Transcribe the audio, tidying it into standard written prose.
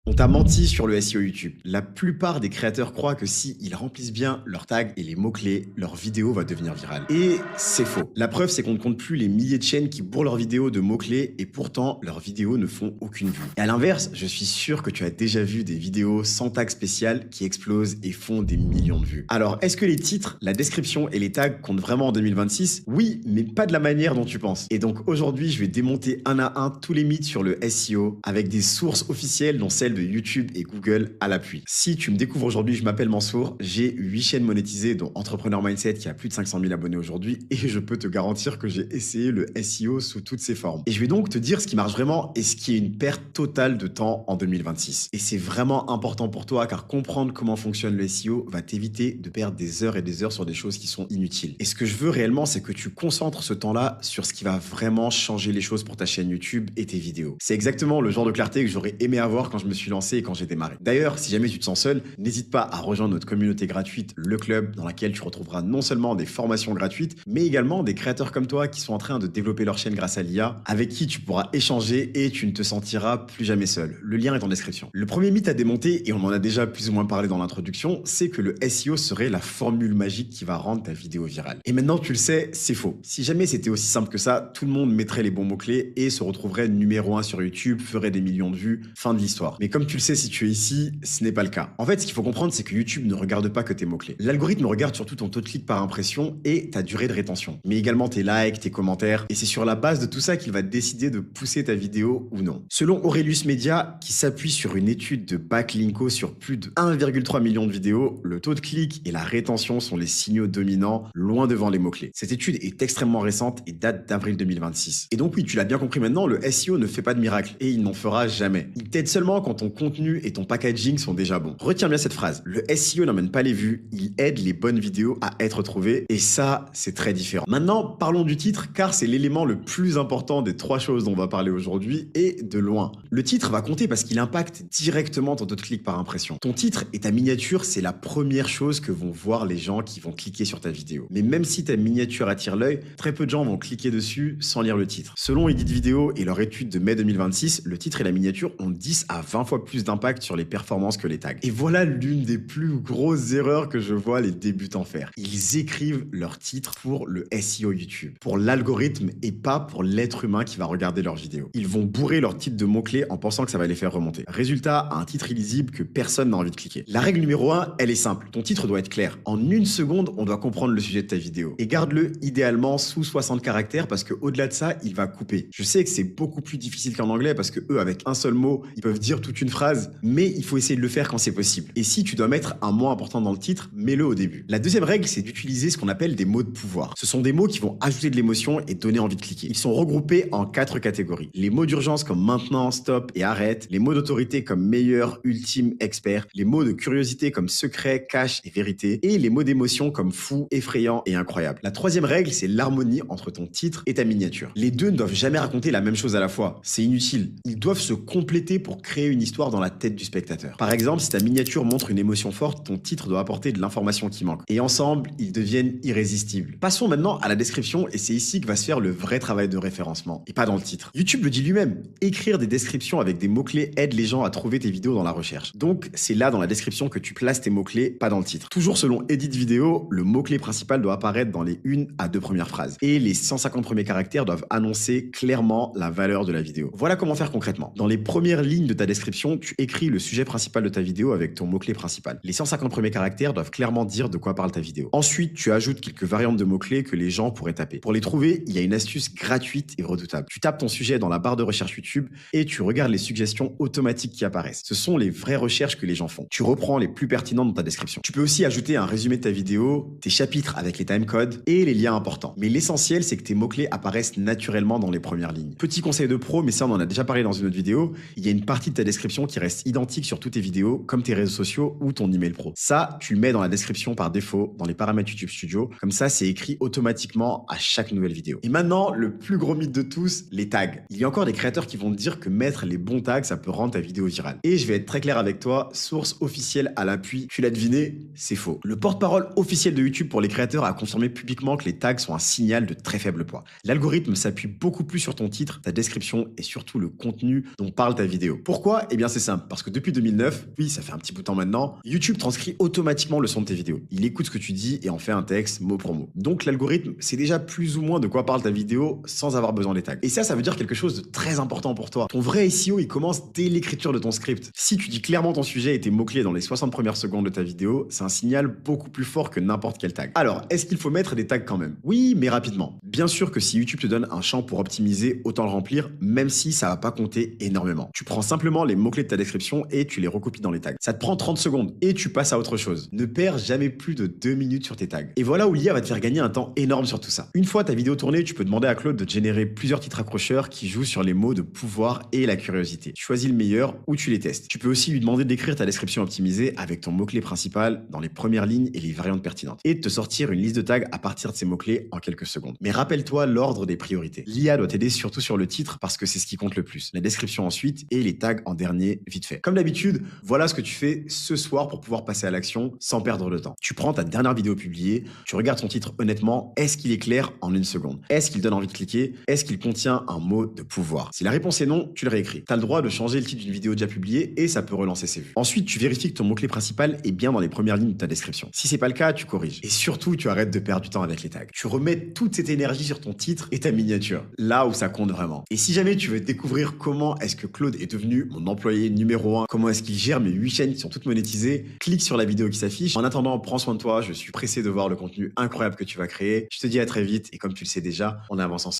On t'a menti sur le SEO YouTube. La plupart des créateurs croient que si ils remplissent bien leurs tags et les mots-clés, leur vidéo va devenir virale. Et c'est faux. La preuve, c'est qu'on ne compte plus les milliers de chaînes qui bourrent leurs vidéos de mots-clés et pourtant leurs vidéos ne font aucune vue. Et à l'inverse, je suis sûr que tu as déjà vu des vidéos sans tag spécial qui explosent et font des millions de vues. Alors, est-ce que les titres, la description et les tags comptent vraiment en 2026? Oui, mais pas de la manière dont tu penses. Et donc aujourd'hui, je vais démonter un à un tous les mythes sur le SEO avec des sources officielles dont celle de YouTube et Google à l'appui. Si tu me découvres aujourd'hui, je m'appelle Mansour, j'ai 8 chaînes monétisées dont Entrepreneur Mindset qui a plus de 500 000 abonnés aujourd'hui et je peux te garantir que j'ai essayé le SEO sous toutes ses formes. Et je vais donc te dire ce qui marche vraiment et ce qui est une perte totale de temps en 2026. Et c'est vraiment important pour toi car comprendre comment fonctionne le SEO va t'éviter de perdre des heures et des heures sur des choses qui sont inutiles. Et ce que je veux réellement, c'est que tu concentres ce temps-là sur ce qui va vraiment changer les choses pour ta chaîne YouTube et tes vidéos. C'est exactement le genre de clarté que j'aurais aimé avoir quand je me suis lancé et quand j'ai démarré. D'ailleurs, si jamais tu te sens seul, n'hésite pas à rejoindre notre communauté gratuite, le club, dans laquelle tu retrouveras non seulement des formations gratuites, mais également des créateurs comme toi qui sont en train de développer leur chaîne grâce à l'IA, avec qui tu pourras échanger et tu ne te sentiras plus jamais seul. Le lien est en description. Le premier mythe à démonter, et on en a déjà plus ou moins parlé dans l'introduction, c'est que le SEO serait la formule magique qui va rendre ta vidéo virale. Et maintenant, tu le sais, c'est faux. Si jamais c'était aussi simple que ça, tout le monde mettrait les bons mots-clés et se retrouverait numéro 1 sur YouTube, ferait des millions de vues, fin de l'histoire. Mais comme tu le sais, si tu es ici, ce n'est pas le cas. En fait, ce qu'il faut comprendre, c'est que YouTube ne regarde pas que tes mots-clés. L'algorithme regarde surtout ton taux de clic par impression et ta durée de rétention, mais également tes likes, tes commentaires, et c'est sur la base de tout ça qu'il va décider de pousser ta vidéo ou non. Selon Aurelius Media, qui s'appuie sur une étude de Backlinko sur plus de 1,3 million de vidéos, le taux de clic et la rétention sont les signaux dominants, loin devant les mots-clés. Cette étude est extrêmement récente et date d'avril 2026. Et donc oui, tu l'as bien compris maintenant, le SEO ne fait pas de miracle et il n'en fera jamais. Il t'aide seulement quand ton contenu et ton packaging sont déjà bons. Retiens bien cette phrase, le SEO n'emmène pas les vues, il aide les bonnes vidéos à être trouvées et ça, c'est très différent. Maintenant, parlons du titre car c'est l'élément le plus important des 3 choses dont on va parler aujourd'hui et de loin. Le titre va compter parce qu'il impacte directement ton taux de clic par impression. Ton titre et ta miniature, c'est la première chose que vont voir les gens qui vont cliquer sur ta vidéo. Mais même si ta miniature attire l'œil, très peu de gens vont cliquer dessus sans lire le titre. Selon Edit Video et leur étude de mai 2026, le titre et la miniature ont 10 à 20 fois plus d'impact sur les performances que les tags. Et voilà l'une des plus grosses erreurs que je vois les débutants faire. Ils écrivent leur titre pour le SEO YouTube, pour l'algorithme et pas pour l'être humain qui va regarder leur vidéo. Ils vont bourrer leur titre de mots-clés en pensant que ça va les faire remonter. Résultat, un titre illisible que personne n'a envie de cliquer. La règle numéro 1, elle est simple. Ton titre doit être clair. En 1 seconde, on doit comprendre le sujet de ta vidéo. Et garde-le idéalement sous 60 caractères parce que au-delà de ça, il va couper. Je sais que c'est beaucoup plus difficile qu'en anglais parce que eux, avec un seul mot, ils peuvent dire toute une phrase, mais il faut essayer de le faire quand c'est possible. Et si tu dois mettre un mot important dans le titre, mets-le au début. La deuxième règle, c'est d'utiliser ce qu'on appelle des mots de pouvoir. Ce sont des mots qui vont ajouter de l'émotion et donner envie de cliquer. Ils sont regroupés en 4 catégories. Les mots d'urgence comme maintenant, stop et arrête, les mots d'autorité comme meilleur, ultime, expert, les mots de curiosité comme secret, cache et vérité, et les mots d'émotion comme fou, effrayant et incroyable. La troisième règle, c'est l'harmonie entre ton titre et ta miniature. Les deux ne doivent jamais raconter la même chose à la fois. C'est inutile. Ils doivent se compléter pour créer une histoire dans la tête du spectateur. Par exemple, si ta miniature montre une émotion forte, ton titre doit apporter de l'information qui manque. Et ensemble, ils deviennent irrésistibles. Passons maintenant à la description et c'est ici que va se faire le vrai travail de référencement et pas dans le titre. YouTube le dit lui-même. Écrire des descriptions avec des mots-clés aide les gens à trouver tes vidéos dans la recherche. Donc, c'est là dans la description que tu places tes mots-clés, pas dans le titre. Toujours selon Edit Video, le mot-clé principal doit apparaître dans les 1 à 2 premières phrases. Et les 150 premiers caractères doivent annoncer clairement la valeur de la vidéo. Voilà comment faire concrètement. Dans les premières lignes de ta description, tu écris le sujet principal de ta vidéo avec ton mot-clé principal. Les 150 premiers caractères doivent clairement dire de quoi parle ta vidéo. Ensuite, tu ajoutes quelques variantes de mots-clés que les gens pourraient taper. Pour les trouver, il y a une astuce gratuite et redoutable. Tu tapes ton sujet dans la barre de recherche YouTube et tu regardes les suggestions automatiques qui apparaissent. Ce sont les vraies recherches que les gens font. Tu reprends les plus pertinentes dans ta description. Tu peux aussi ajouter un résumé de ta vidéo, tes chapitres avec les timecodes et les liens importants. Mais l'essentiel, c'est que tes mots-clés apparaissent naturellement dans les premières lignes. Petit conseil de pro, mais ça on en a déjà parlé dans une autre vidéo, il y a une partie de ta description qui reste identique sur toutes tes vidéos, comme tes réseaux sociaux ou ton email pro. Ça, tu le mets dans la description par défaut, dans les paramètres YouTube Studio. Comme ça, c'est écrit automatiquement à chaque nouvelle vidéo. Et maintenant, le plus gros mythe de tous, les tags. Il y a encore des créateurs qui vont te dire que mettre les bons tags, ça peut rendre ta vidéo virale. Et je vais être très clair avec toi, source officielle à l'appui, tu l'as deviné, c'est faux. Le porte-parole officiel de YouTube pour les créateurs a confirmé publiquement que les tags sont un signal de très faible poids. L'algorithme s'appuie beaucoup plus sur ton titre, ta description et surtout le contenu dont parle ta vidéo. Pourquoi? Eh bien c'est simple, parce que depuis 2009, oui ça fait un petit bout de temps maintenant, YouTube transcrit automatiquement le son de tes vidéos. Il écoute ce que tu dis et en fait un texte mot pour mot. Donc l'algorithme sait déjà plus ou moins de quoi parle ta vidéo sans avoir besoin des tags. Et ça veut dire quelque chose de très important pour toi. Ton vrai SEO il commence dès l'écriture de ton script. Si tu dis clairement ton sujet et tes mots-clés dans les 60 premières secondes de ta vidéo, c'est un signal beaucoup plus fort que n'importe quel tag. Alors, est-ce qu'il faut mettre des tags quand même? Oui, mais rapidement. Bien sûr que si YouTube te donne un champ pour optimiser, autant le remplir, même si ça va pas compter énormément. Tu prends simplement les mots-clés de ta description et tu les recopies dans les tags. Ça te prend 30 secondes et tu passes à autre chose. Ne perds jamais plus de 2 minutes sur tes tags. Et voilà où l'IA va te faire gagner un temps énorme sur tout ça. Une fois ta vidéo tournée, tu peux demander à Claude de te générer plusieurs titres accrocheurs qui jouent sur les mots de pouvoir et la curiosité. Tu choisis le meilleur ou tu les testes. Tu peux aussi lui demander d'écrire ta description optimisée avec ton mot-clé principal dans les premières lignes et les variantes pertinentes. Et de te sortir une liste de tags à partir de ces mots-clés en quelques secondes. Mais rappelle-toi l'ordre des priorités. L'IA doit t'aider surtout sur le titre parce que c'est ce qui compte le plus. La description ensuite et les tags en dernier vite fait. Comme d'habitude, voilà ce que tu fais ce soir pour pouvoir passer à l'action sans perdre de temps. Tu prends ta dernière vidéo publiée, tu regardes son titre honnêtement, est-ce qu'il est clair en une seconde? Est-ce qu'il donne envie de cliquer? Est-ce qu'il contient un mot de pouvoir? Si la réponse est non, tu le réécris. Tu as le droit de changer le titre d'une vidéo déjà publiée et ça peut relancer ses vues. Ensuite, tu vérifies que ton mot-clé principal est bien dans les premières lignes de ta description. Si c'est pas le cas, tu corriges. Et surtout, tu arrêtes de perdre du temps avec les tags. Tu remets toute cette énergie sur ton titre et ta miniature, là où ça compte vraiment. Et si jamais tu veux découvrir comment est-ce que Claude est devenu mon employé numéro 1, comment est-ce qu'il gère mes 8 chaînes qui sont toutes monétisées, clique sur la vidéo qui s'affiche. En attendant, prends soin de toi, je suis pressé de voir le contenu incroyable que tu vas créer. Je te dis à très vite et comme tu le sais déjà, on avance ensemble.